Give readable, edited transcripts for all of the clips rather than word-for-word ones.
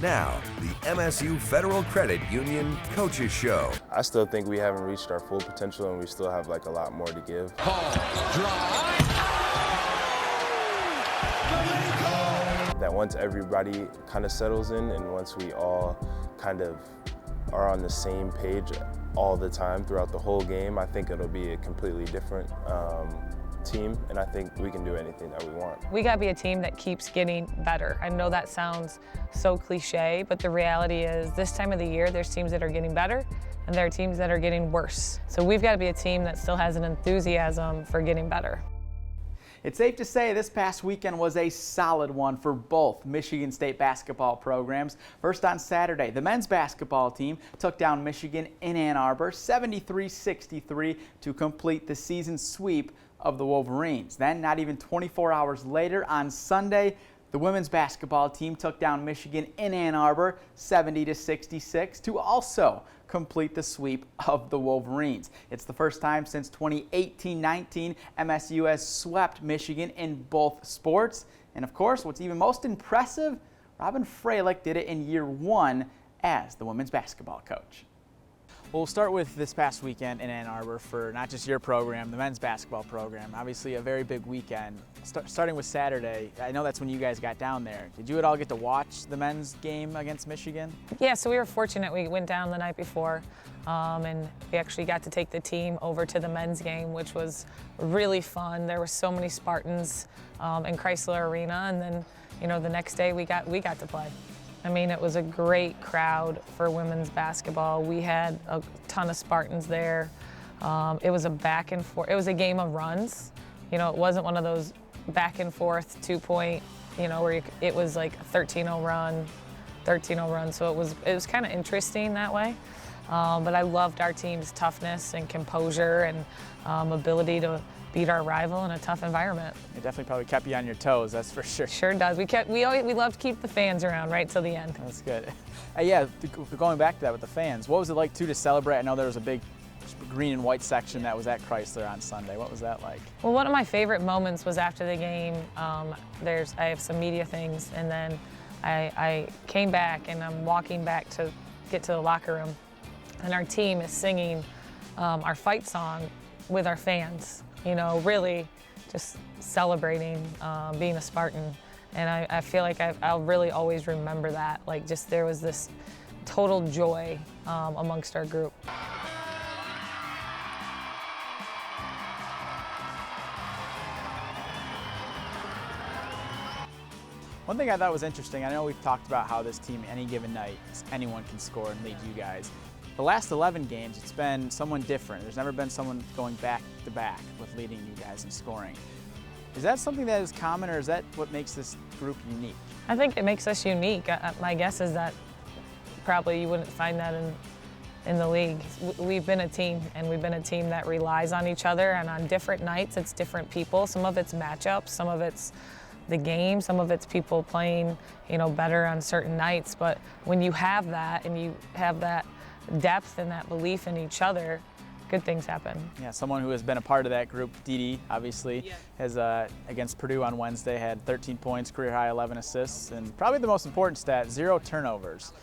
Now, the MSU Federal Credit Union Coaches Show. I still think we haven't reached our full potential and we still have like a lot more to give. That once everybody kind of settles in and once we all kind of are on the same page all the time throughout the whole game, I think it'll be a completely different team, and I think we can do anything that we want. We got to be a team that keeps getting better. I know that sounds so cliche, but the reality is this time of the year, there's teams that are getting better and there are teams that are getting worse. So we've got to be a team that still has an enthusiasm for getting better. It's safe to say this past weekend was a solid one for both Michigan State basketball programs. First on Saturday, the men's basketball team took down Michigan in Ann Arbor 73-63 to complete the season sweep of the Wolverines. Then, not even 24 hours later on Sunday, the women's basketball team took down Michigan in Ann Arbor 70-66 to also complete the sweep of the Wolverines. It's the first time since 2018-19 MSU has swept Michigan in both sports. And of course, what's even most impressive, Robin Freilich did it in year one as the women's basketball coach. We'll start with this past weekend in Ann Arbor for not just your program, the men's basketball program. Obviously a very big weekend. Starting with Saturday, I know that's when you guys got down there. Did you at all get to watch the men's game against Michigan? Yeah, so we were fortunate. We went down the night before and we actually got to take the team over to the men's game, which was really fun. There were so many Spartans in Chrysler Arena, and then the next day we got to play. I mean, it was a great crowd for women's basketball. We had a ton of Spartans there. It was a back and forth. It was a game of runs. It wasn't one of those back and forth 2-point, where it was like a 13-0 run, 13-0 run. So it was kind of interesting that way. But I loved our team's toughness and composure and ability to beat our rival in a tough environment. It definitely probably kept you on your toes, that's for sure. Sure does. We love to keep the fans around right till the end. That's good. Yeah, going back to that with the fans, what was it like too to celebrate? I know there was a big green and white section that was at Chrysler on Sunday. What was that like? Well, one of my favorite moments was after the game. I have some media things, and then I came back and I'm walking back to get to the locker room, and our team is singing our fight song with our fans. Really just celebrating being a Spartan. And I feel like I'll really always remember that. Like, just there was this total joy amongst our group. One thing I thought was interesting, I know we've talked about how this team, any given night, anyone can score and lead you guys. The last 11 games, it's been someone different. There's never been someone going back to back with leading you guys in scoring. Is that something that is common, or is that what makes this group unique? I think it makes us unique. My guess is that probably you wouldn't find that in the league. We've been a team, and we've been a team that relies on each other, and on different nights, it's different people. Some of it's matchups, some of it's the game, some of it's people playing, better on certain nights. But when you have that, and you have that depth and that belief in each other, good things happen. Yeah, someone who has been a part of that group, Dee, obviously, has against Purdue on Wednesday had 13 points, career high 11 assists, and probably the most important stat, 0 turnovers.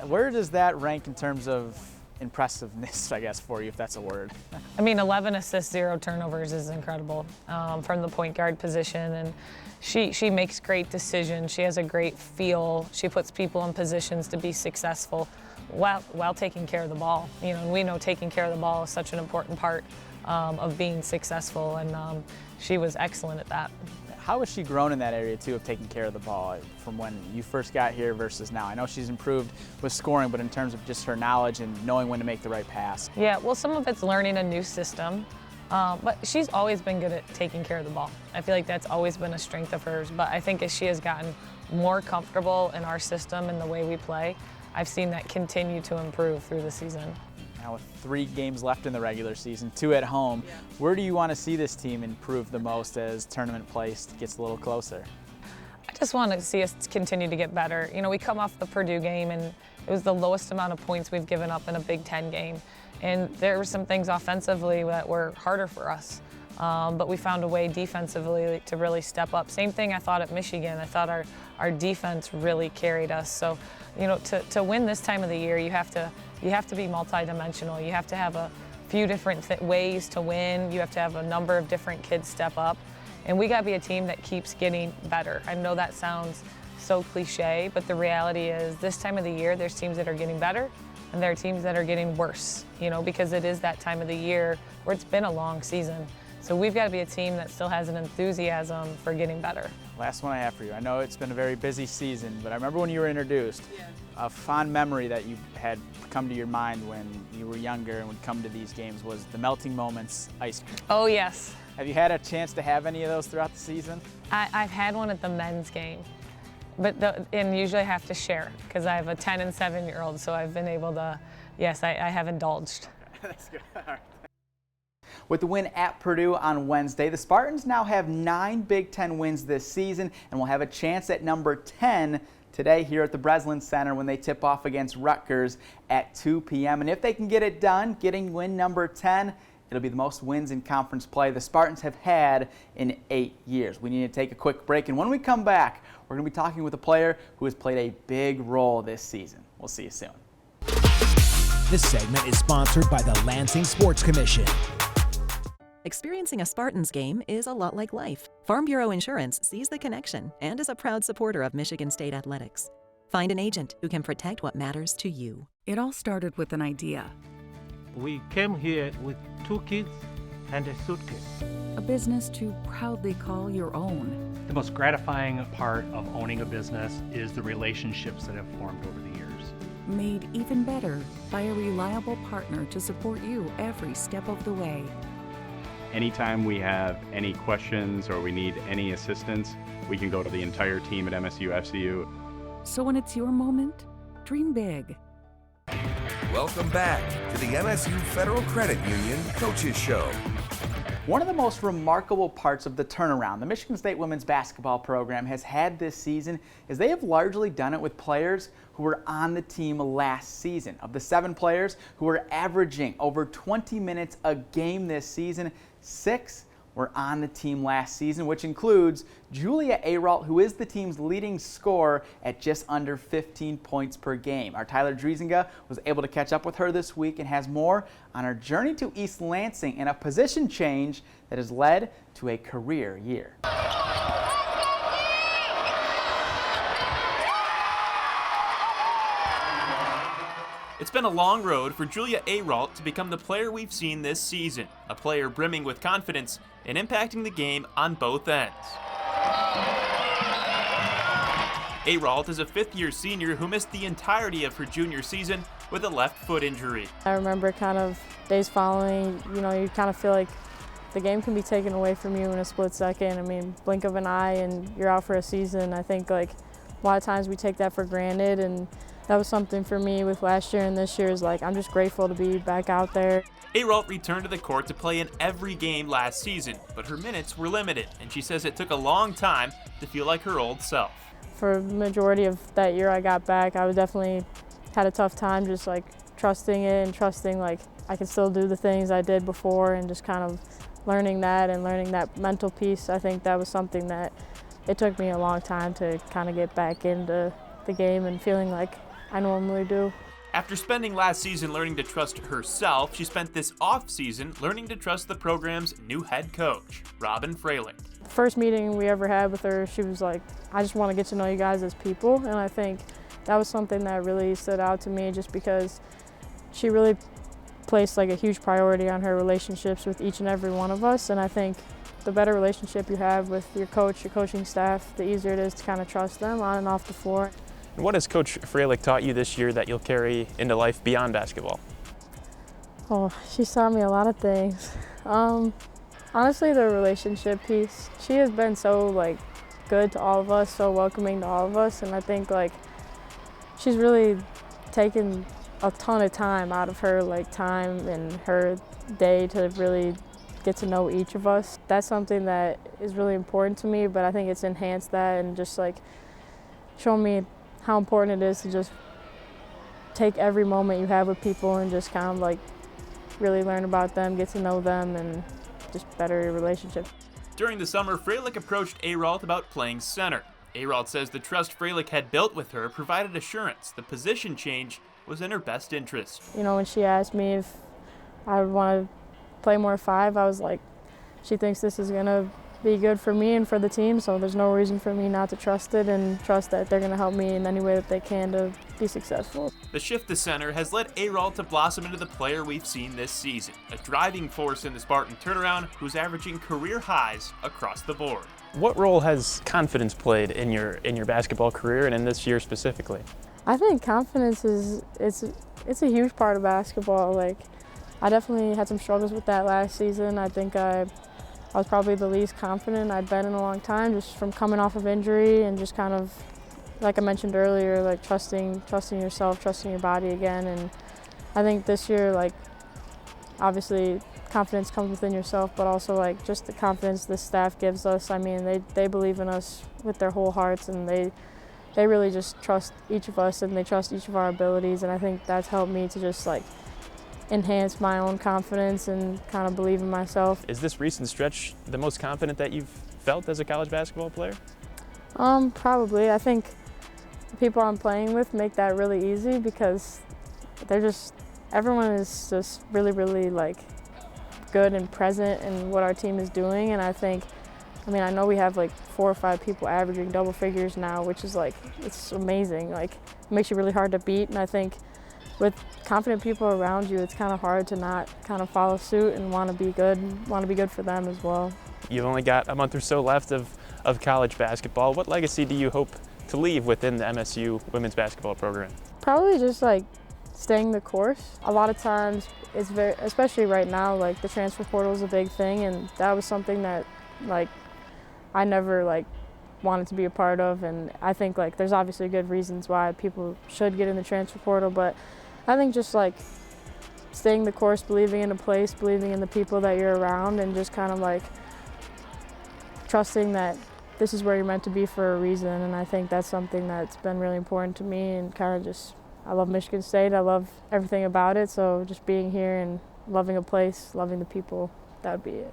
Where does that rank in terms of impressiveness, I guess, for you, if that's a word? I mean, 11 assists, 0 turnovers is incredible from the point guard position, and she makes great decisions. She has a great feel. She puts people in positions to be successful while taking care of the ball. And we know taking care of the ball is such an important part of being successful, and she was excellent at that. How has she grown in that area, too, of taking care of the ball from when you first got here versus now? I know she's improved with scoring, but in terms of just her knowledge and knowing when to make the right pass. Yeah, well, some of it's learning a new system, but she's always been good at taking care of the ball. I feel like that's always been a strength of hers, but I think as she has gotten more comfortable in our system and the way we play, I've seen that continue to improve through the season. Now with 3 games left in the regular season, 2 at home, where do you want to see this team improve the most as tournament play gets a little closer? I just want to see us continue to get better. We come off the Purdue game, and it was the lowest amount of points we've given up in a Big Ten game. And there were some things offensively that were harder for us. but we found a way defensively to really step up. Same thing I thought at Michigan. I thought our defense really carried us. So, you know, to win this time of the year, you have to be multidimensional. You have to have a few different ways to win. You have to have a number of different kids step up. And we got to be a team that keeps getting better. I know that sounds so cliche, but the reality is this time of the year, there's teams that are getting better and there are teams that are getting worse, you know, because it is that time of the year where it's been a long season. So we've got to be a team that still has an enthusiasm for getting better. Last one I have for you. I know it's been a very busy season, but I remember when you were introduced, a fond memory that you had come to your mind when you were younger and would come to these games was the Melting Moments ice cream. Oh, yes. Have you had a chance to have any of those throughout the season? I've had one at the men's game, and usually I have to share because I have a 10 and 7-year-old, so I've been able to, yes, I have indulged. That's good. All right. With the win at Purdue on Wednesday, the Spartans now have 9 Big Ten wins this season and will have a chance at number 10 today here at the Breslin Center when they tip off against Rutgers at 2 p.m. And if they can get it done, getting win number 10, it'll be the most wins in conference play the Spartans have had in 8 years. We need to take a quick break, and when we come back, we're going to be talking with a player who has played a big role this season. We'll see you soon. This segment is sponsored by the Lansing Sports Commission. Experiencing a Spartans game is a lot like life. Farm Bureau Insurance sees the connection and is a proud supporter of Michigan State athletics. Find an agent who can protect what matters to you. It all started with an idea. We came here with 2 kids and a suitcase. A business to proudly call your own. The most gratifying part of owning a business is the relationships that have formed over the years. Made even better by a reliable partner to support you every step of the way. Anytime we have any questions or we need any assistance, we can go to the entire team at MSU FCU. So when it's your moment, dream big. Welcome back to the MSU Federal Credit Union Coaches Show. One of the most remarkable parts of the turnaround the Michigan State women's basketball program has had this season is they have largely done it with players who were on the team last season. Of the 7 players who were averaging over 20 minutes a game this season, 6 were on the team last season, which includes Julia Ayrault, who is the team's leading scorer at just under 15 points per game. Our Tyler Driesinga was able to catch up with her this week and has more on her journey to East Lansing and a position change that has led to a career year. It's been a long road for Julia Ayrault to become the player we've seen this season, a player brimming with confidence and impacting the game on both ends. Ayrault is a 5th-year senior who missed the entirety of her junior season with a left foot injury. I remember kind of days following, you know, you kind of feel like the game can be taken away from you in a split second. I mean, blink of an eye and you're out for a season. I think like a lot of times we take that for granted, and that was something for me with last year and this year is like I'm just grateful to be back out there. Ayrault returned to the court to play in every game last season, but her minutes were limited, and she says it took a long time to feel like her old self. For the majority of that year I got back, I definitely had a tough time just like trusting it and trusting like I can still do the things I did before, and just kind of learning that mental piece. I think that was something that it took me a long time to kind of get back into the game and feeling like I normally do. After spending last season learning to trust herself, she spent this off-season learning to trust the program's new head coach, Robin Fralick. The first meeting we ever had with her, she was like, I just want to get to know you guys as people, and I think that was something that really stood out to me just because she really placed like a huge priority on her relationships with each and every one of us, and I think the better relationship you have with your coach, your coaching staff, the easier it is to kind of trust them on and off the floor. What has Coach Fralick taught you this year that you'll carry into life beyond basketball? Oh, she's taught me a lot of things. Honestly, the relationship piece. She has been so like good to all of us, so welcoming to all of us, and I think like she's really taken a ton of time out of her like time in her day to really get to know each of us. That's something that is really important to me, but I think it's enhanced that and just like shown me how important it is to just take every moment you have with people and just kind of like really learn about them, get to know them, and just better relationships. During the summer, Freilich approached Aralt about playing center. Aralt says the trust Freilich had built with her provided assurance the position change was in her best interest. You know, when she asked me if I would want to play more 5, I was like, she thinks this is going to be good for me and for the team, so there's no reason for me not to trust it and trust that they're going to help me in any way that they can to be successful. The shift to center has led Aralt to blossom into the player we've seen this season, a driving force in the Spartan turnaround who's averaging career highs across the board. What role has confidence played in your basketball career and in this year specifically? I think confidence it's a huge part of basketball. Like, I definitely had some struggles with that last season. I think I was probably the least confident I'd been in a long time, just from coming off of injury and just kind of, like I mentioned earlier, like trusting yourself, trusting your body again. And I think this year, like, obviously confidence comes within yourself, but also like just the confidence the staff gives us. I mean, they believe in us with their whole hearts, and they really just trust each of us, and they trust each of our abilities. And I think that's helped me to just like enhance my own confidence and kind of believe in myself. Is this recent stretch the most confident that you've felt as a college basketball player? Probably. I think the people I'm playing with make that really easy because everyone is just really, really like good and present in what our team is doing. And I mean, I know we have like 4 or 5 people averaging double figures now, which is like, it's amazing. Like, it makes you really hard to beat. And I think with confident people around you, it's kind of hard to not kind of follow suit and want to be good for them as well. You've only got a month or so left of college basketball. What legacy do you hope to leave within the MSU women's basketball program? Probably just like staying the course. A lot of times, especially right now, like the transfer portal is a big thing, and that was something that like I never like wanted to be a part of. And I think like there's obviously good reasons why people should get in the transfer portal, but I think just like staying the course, believing in a place, believing in the people that you're around, and just kind of like trusting that this is where you're meant to be for a reason. And I think that's something that's been really important to me, and kind of just, I love Michigan State. I love everything about it. So just being here and loving a place, loving the people, that would be it.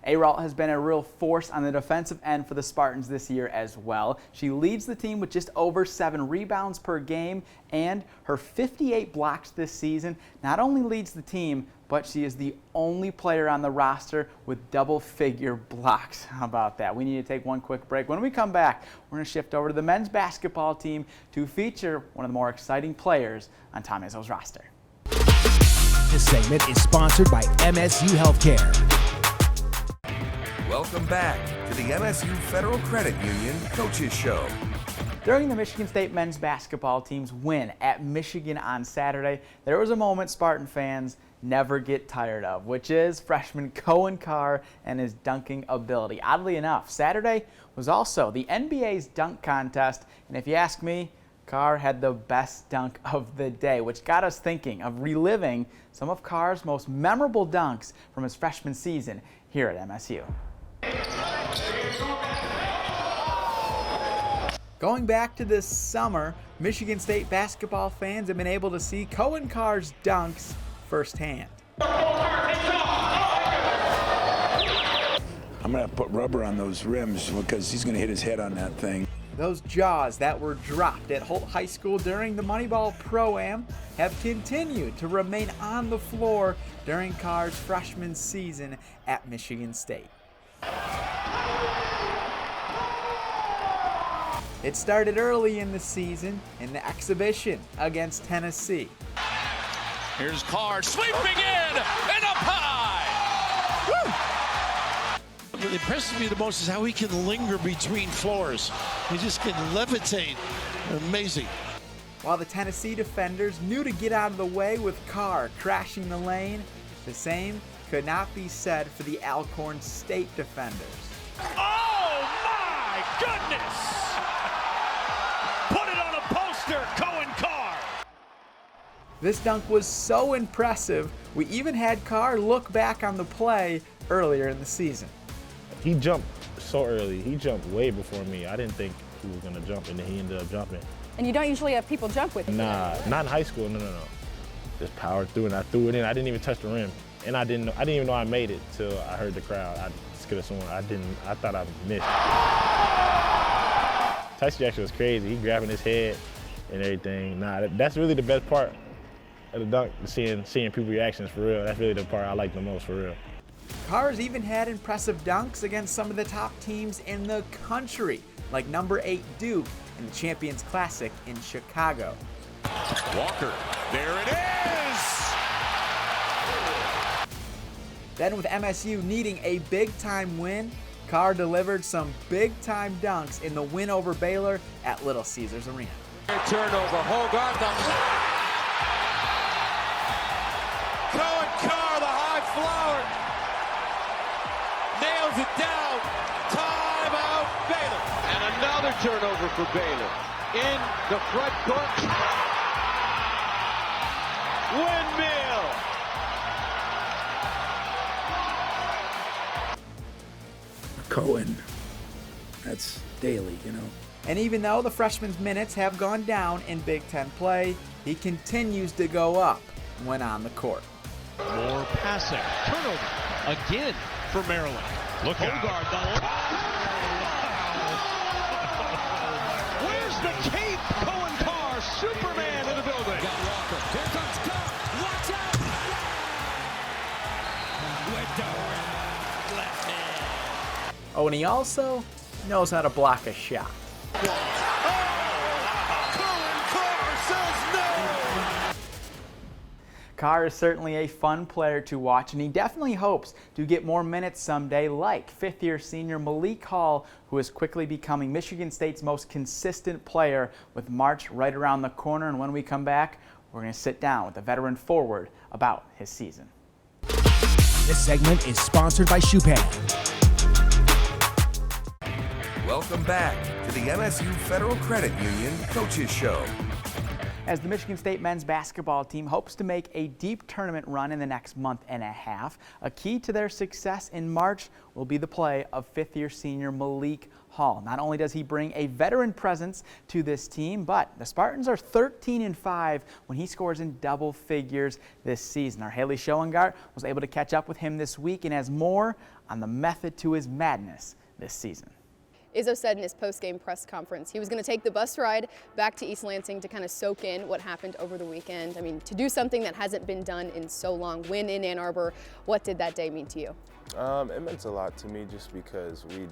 Aralt has been a real force on the defensive end for the Spartans this year as well. She leads the team with just over 7 rebounds per game, and her 58 blocks this season not only leads the team, but she is the only player on the roster with double-figure blocks. How about that? We need to take one quick break. When we come back, we're going to shift over to the men's basketball team to feature one of the more exciting players on Tom Izzo's roster. This segment is sponsored by MSU Healthcare. Welcome back to the MSU Federal Credit Union Coaches Show. During the Michigan State men's basketball team's win at Michigan on Saturday, there was a moment Spartan fans never get tired of, which is freshman Cohen Carr and his dunking ability. Oddly enough, Saturday was also the NBA's dunk contest, and if you ask me, Carr had the best dunk of the day, which got us thinking of reliving some of Carr's most memorable dunks from his freshman season here at MSU. Going back to this summer, Michigan State basketball fans have been able to see Cohen Carr's dunks firsthand. I'm going to put rubber on those rims because he's going to hit his head on that thing. Those jaws that were dropped at Holt High School during the Moneyball Pro-Am have continued to remain on the floor during Carr's freshman season at Michigan State. It started early in the season in the exhibition against Tennessee. Here's Carr sweeping in and up high. Woo! What impresses me the most is how he can linger between floors. He just can levitate. Amazing. While the Tennessee defenders knew to get out of the way with Carr crashing the lane, the same could not be said for the Alcorn State defenders. Oh my goodness! Put it on a poster, Cohen Carr! This dunk was so impressive, we even had Carr look back on the play earlier in the season. He jumped so early. He jumped way before me. I didn't think he was going to jump, and then he ended up jumping. And you don't usually have people jump with you? Nah, not in high school, no. Just powered through, and I threw it in. I didn't even touch the rim. And I didn't even know I made it till I heard the crowd. I just could have sworn I thought I missed. Tyson Jackson was crazy. He grabbing his head and everything. That's really the best part of the dunk, seeing people's reactions for real. That's really the part I like the most for real. Carr's even had impressive dunks against some of the top teams in the country, like number 8 Duke in the Champions Classic in Chicago. Walker, there it is! Then with MSU needing a big-time win, Carr delivered some big-time dunks in the win over Baylor at Little Caesars Arena. Turnover, Hogarth up. Cohen Carr, the high flower, nails it down. Timeout, Baylor. And another turnover for Baylor. In the front court. Windmill. Cohen, that's daily, you know. And even though the freshman's minutes have gone down in Big Ten play, he continues to go up when on the court. More passing. Turnover again for Maryland. Look out. Where's the cape? Cohen Carr, Superman in the building. Got Walker. Here comes Carr. Watch out. Left hand. Oh, and he also knows how to block a shot. Carr is certainly a fun player to watch, and he definitely hopes to get more minutes someday, like fifth-year senior Malik Hall, who is quickly becoming Michigan State's most consistent player with March right around the corner. And when we come back, we're going to sit down with the veteran forward about his season. This segment is sponsored by Shoepad. Welcome back to the MSU Federal Credit Union Coaches Show. As the Michigan State men's basketball team hopes to make a deep tournament run in the next month and a half, a key to their success in March will be the play of fifth-year senior Malik Hall. Not only does he bring a veteran presence to this team, but the Spartans are 13-5 when he scores in double figures this season. Our Haley Schoengart was able to catch up with him this week and has more on the method to his madness this season. Izzo said in his post-game press conference he was going to take the bus ride back to East Lansing to kind of soak in what happened over the weekend. I mean, to do something that hasn't been done in so long, win in Ann Arbor, what did that day mean to you? It meant a lot to me just because we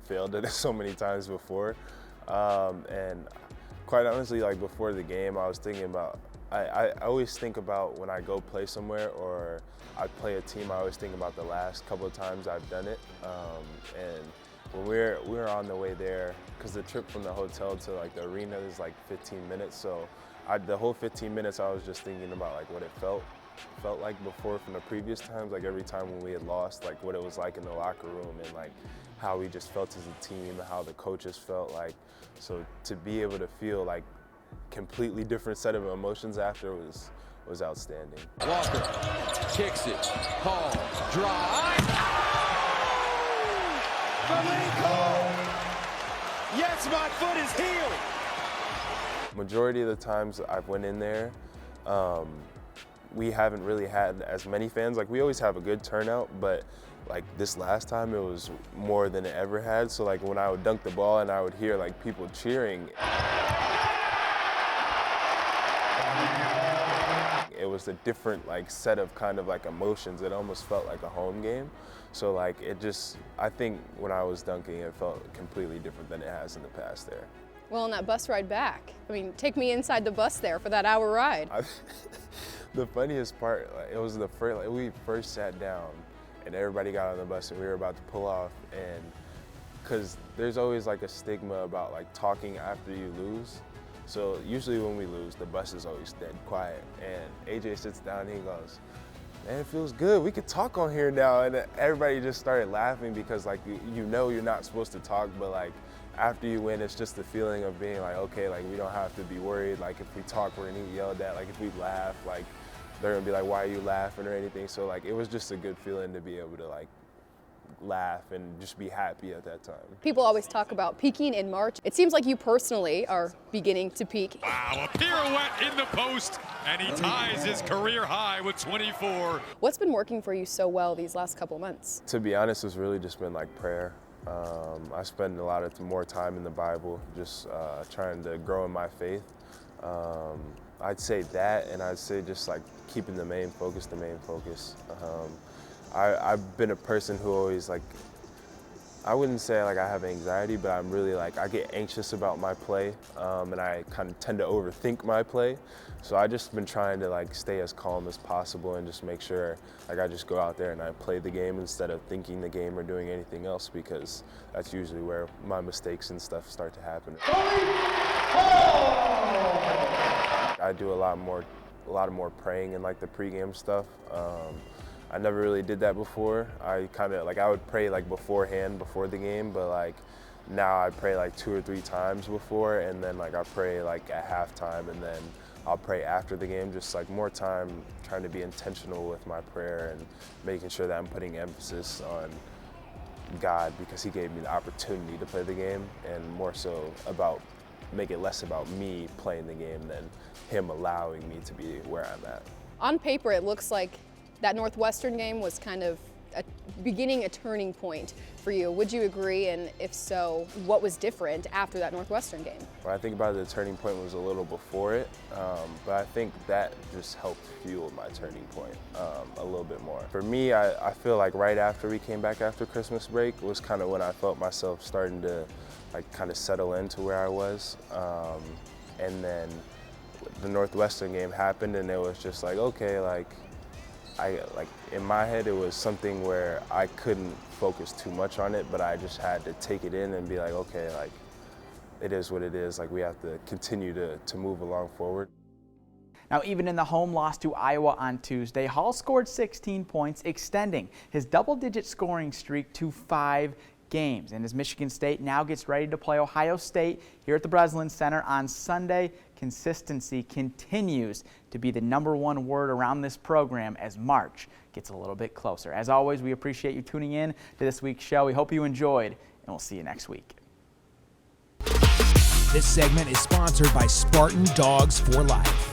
failed at it so many times before. And quite honestly, like before the game, I was thinking about, I always think about when I go play somewhere or I play a team, I always think about the last couple of times I've done it. And when we were on the way there, because the trip from the hotel to like the arena is like 15 minutes, so the whole 15 minutes I was just thinking about like what it felt like before from the previous times, like every time when we had lost, like what it was like in the locker room and like how we just felt as a team, how the coaches felt like. So to be able to feel like completely different set of emotions after was outstanding. Walker kicks it, Hall, drive. Yes, my foot is healed. Majority of the times I've went in there, we haven't really had as many fans. Like we always have a good turnout, but like this last time it was more than it ever had. So like when I would dunk the ball and I would hear like people cheering, it was a different like set of kind of like emotions. It almost felt like a home game. So like it just, I think when I was dunking, it felt completely different than it has in the past there. Well, on that bus ride back, I mean, take me inside the bus there for that hour ride. The funniest part, like, it was the first, like, we first sat down and everybody got on the bus and we were about to pull off, and because there's always like a stigma about like talking after you lose. So usually when we lose, the bus is always dead quiet, and AJ sits down and he goes, "Man, it feels good. We could talk on here now." And everybody just started laughing because like you know you're not supposed to talk, but like after you win, it's just the feeling of being like, okay, like we don't have to be worried. Like if we talk, we're gonna get yelled at. Like if we laugh, like they're gonna be like, "Why are you laughing?" or anything. So like it was just a good feeling to be able to like laugh and just be happy at that time. People always talk about peaking in March. It seems like you personally are beginning to peak. Wow, a pirouette in the post, and he ties his career high with 24. What's been working for you so well these last couple months? To be honest, it's really just been like prayer. I spend a lot of more time in the Bible, just trying to grow in my faith. I'd say that, and I'd say just like keeping the main focus. I've been a person who always like, I wouldn't say like I have anxiety, but I'm really like, I get anxious about my play, and I kind of tend to overthink my play. So I just been trying to like stay as calm as possible and just make sure like I just go out there and I play the game instead of thinking the game or doing anything else, because that's usually where my mistakes and stuff start to happen. I do a lot more praying and like the pregame stuff. I never really did that before. I kind of like, I would pray like beforehand, before the game, but like now I pray like 2 or 3 times before, and then like I pray like at halftime, and then I'll pray after the game, just like more time trying to be intentional with my prayer and making sure that I'm putting emphasis on God, because he gave me the opportunity to play the game, and more so about, make it less about me playing the game than him allowing me to be where I'm at. On paper, it looks like that Northwestern game was kind of beginning a turning point for you. Would you agree? And if so, what was different after that Northwestern game? When I think about it, the turning point was a little before it, but I think that just helped fuel my turning point a little bit more. For me, I feel like right after we came back after Christmas break was kind of when I felt myself starting to like kind of settle into where I was. And then the Northwestern game happened, and it was just like, okay, like in my head, it was something where I couldn't focus too much on it, but I just had to take it in and be like, okay, like it is what it is. Like we have to continue to move along forward. Now, even in the home loss to Iowa on Tuesday, Hall scored 16 points, extending his double-digit scoring streak to 5 games. And as Michigan State now gets ready to play Ohio State here at the Breslin Center on Sunday, consistency continues to be the #1 word around this program as March gets a little bit closer. As always, we appreciate you tuning in to this week's show. We hope you enjoyed, and we'll see you next week. This segment is sponsored by Spartan Dogs for Life.